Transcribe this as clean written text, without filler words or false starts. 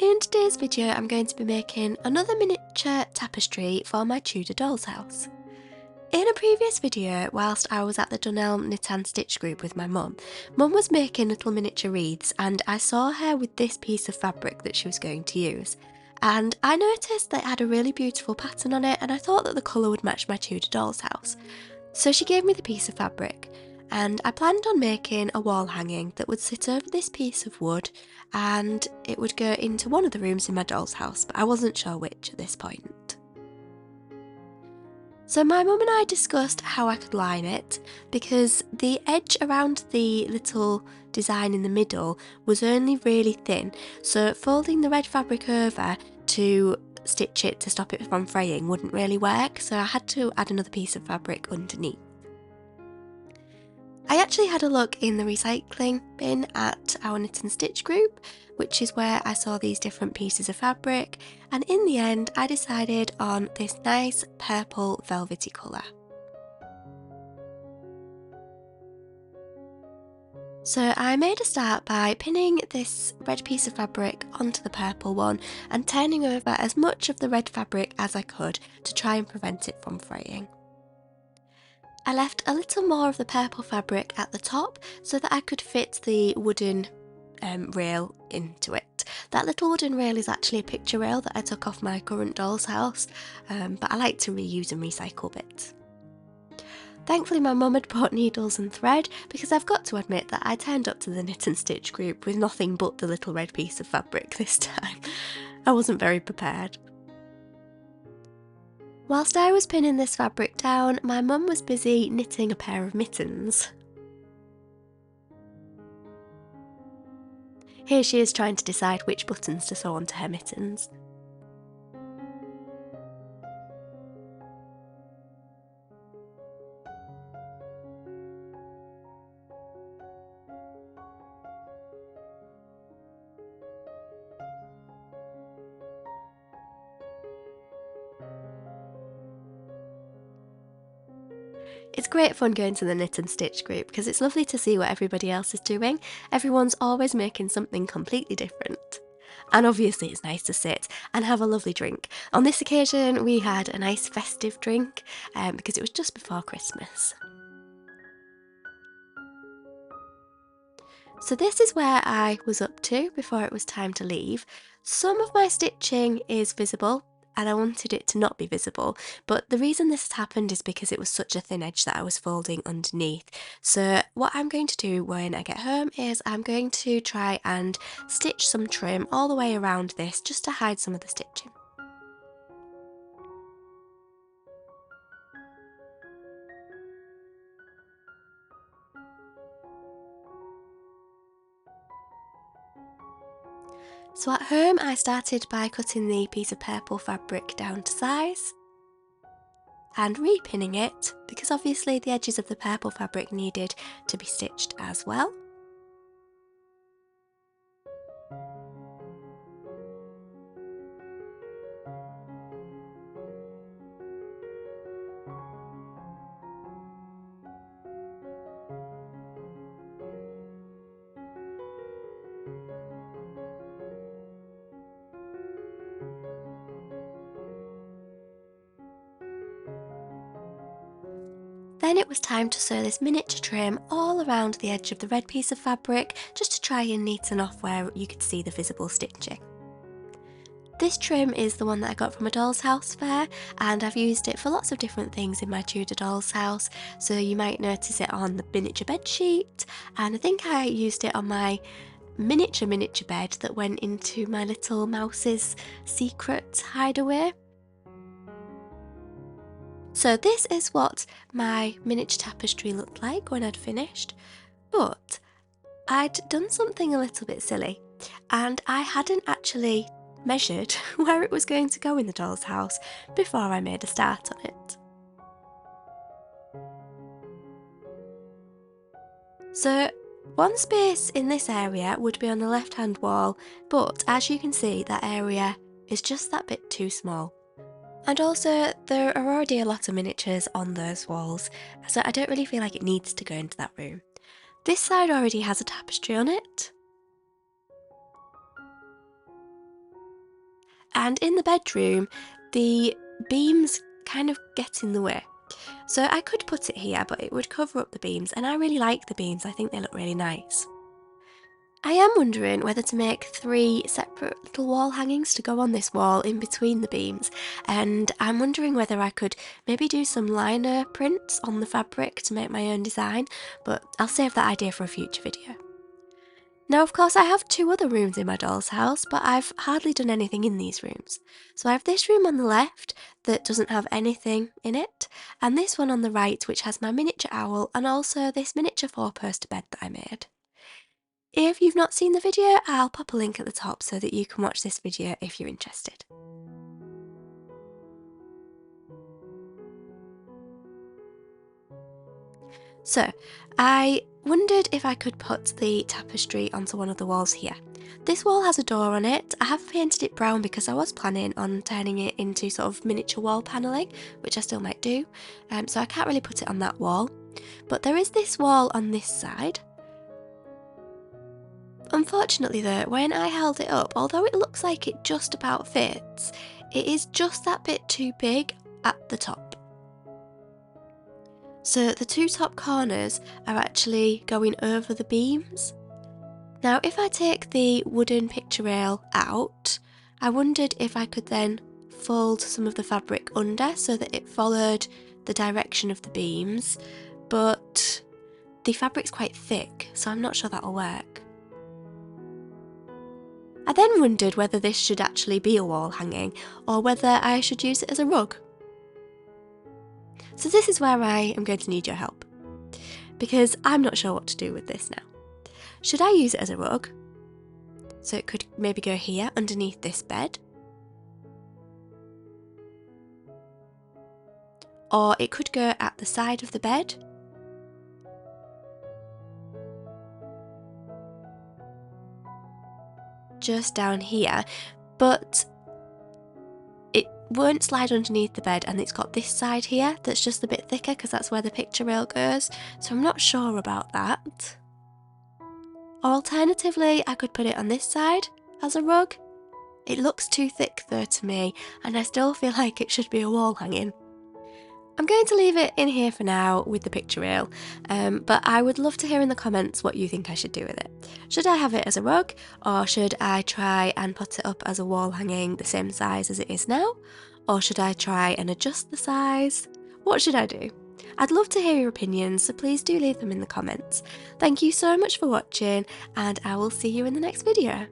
In today's video I'm going to be making another miniature tapestry for my Tudor doll's house. In a previous video, whilst I was at the Dunelm Knit and Stitch group with my mum was making little miniature wreaths and I saw her with this piece of fabric that she was going to use. And I noticed that it had a really beautiful pattern on it and I thought that the colour would match my Tudor doll's house. So she gave me the piece of fabric and I planned on making a wall hanging that would sit over this piece of wood and it would go into one of the rooms in my doll's house, but I wasn't sure which at this point. So my mum and I discussed how I could line it because the edge around the little design in the middle was only really thin, so folding the red fabric over to stitch it to stop it from fraying wouldn't really work, so I had to add another piece of fabric underneath. I actually had a look in the recycling bin at our Knit and Stitch group, which is where I saw these different pieces of fabric, and in the end I decided on this nice purple velvety colour. So I made a start by pinning this red piece of fabric onto the purple one and turning over as much of the red fabric as I could to try and prevent it from fraying. I left a little more of the purple fabric at the top so that I could fit the wooden rail into it. That little wooden rail is actually a picture rail that I took off my current doll's house, but I like to reuse and recycle bits. Thankfully my mum had brought needles and thread because I've got to admit that I turned up to the Knit and Stitch group with nothing but the little red piece of fabric this time. I wasn't very prepared. Whilst I was pinning this fabric down, my mum was busy knitting a pair of mittens. Here she is trying to decide which buttons to sew onto her mittens. It's great fun going to the Knit and Stitch group because it's lovely to see what everybody else is doing. Everyone's always making something completely different. And obviously it's nice to sit and have a lovely drink. On this occasion we had a nice festive drink because it was just before Christmas. So this is where I was up to before it was time to leave. Some of my stitching is visible and I wanted it to not be visible, but the reason this has happened is because it was such a thin edge that I was folding underneath. So what I'm going to do when I get home is I'm going to try and stitch some trim all the way around this just to hide some of the stitching. So at home I started by cutting the piece of purple fabric down to size and repinning it because obviously the edges of the purple fabric needed to be stitched as well. Then it was time to sew this miniature trim all around the edge of the red piece of fabric just to try and neaten off where you could see the visible stitching. This trim is the one that I got from a doll's house fair and I've used it for lots of different things in my Tudor doll's house, so you might notice it on the miniature bed sheet, and I think I used it on my miniature bed that went into my little mouse's secret hideaway. So this is what my miniature tapestry looked like when I'd finished, but I'd done something a little bit silly and I hadn't actually measured where it was going to go in the doll's house before I made a start on it. So one space in this area would be on the left hand wall, but as you can see that area is just that bit too small. And also, there are already a lot of miniatures on those walls, so I don't really feel like it needs to go into that room. This side already has a tapestry on it. And in the bedroom, the beams kind of get in the way. So I could put it here, but it would cover up the beams, and I really like the beams. I think they look really nice. I am wondering whether to make 3 separate little wall hangings to go on this wall in between the beams, and I'm wondering whether I could maybe do some liner prints on the fabric to make my own design, but I'll save that idea for a future video. Now, of course, I have 2 other rooms in my doll's house, but I've hardly done anything in these rooms. So I have this room on the left that doesn't have anything in it, and this one on the right which has my miniature owl and also this miniature 4-poster bed that I made. If you've not seen the video, I'll pop a link at the top so that you can watch this video if you're interested. So, I wondered if I could put the tapestry onto one of the walls here. This wall has a door on it. I have painted it brown because I was planning on turning it into sort of miniature wall panelling, which I still might do, so I can't really put it on that wall. But there is this wall on this side. Unfortunately though, when I held it up, although it looks like it just about fits, it is just that bit too big at the top. So the 2 top corners are actually going over the beams. Now if I take the wooden picture rail out, I wondered if I could then fold some of the fabric under so that it followed the direction of the beams, but the fabric's quite thick, so I'm not sure that'll work. I then wondered whether this should actually be a wall hanging or whether I should use it as a rug. So this is where I am going to need your help, because I'm not sure what to do with this now. Should I use it as a rug? So it could maybe go here underneath this bed. Or it could go at the side of the bed. Just down here, but it won't slide underneath the bed, and it's got this side here that's just a bit thicker because that's where the picture rail goes, so I'm not sure about that. Or alternatively, I could put it on this side as a rug. It looks too thick though to me, and I still feel like it should be a wall hanging. I'm going to leave it in here for now with the picture rail, but I would love to hear in the comments what you think I should do with it. Should I have it as a rug, or should I try and put it up as a wall hanging the same size as it is now? Or should I try and adjust the size? What should I do? I'd love to hear your opinions, so please do leave them in the comments. Thank you so much for watching, and I will see you in the next video.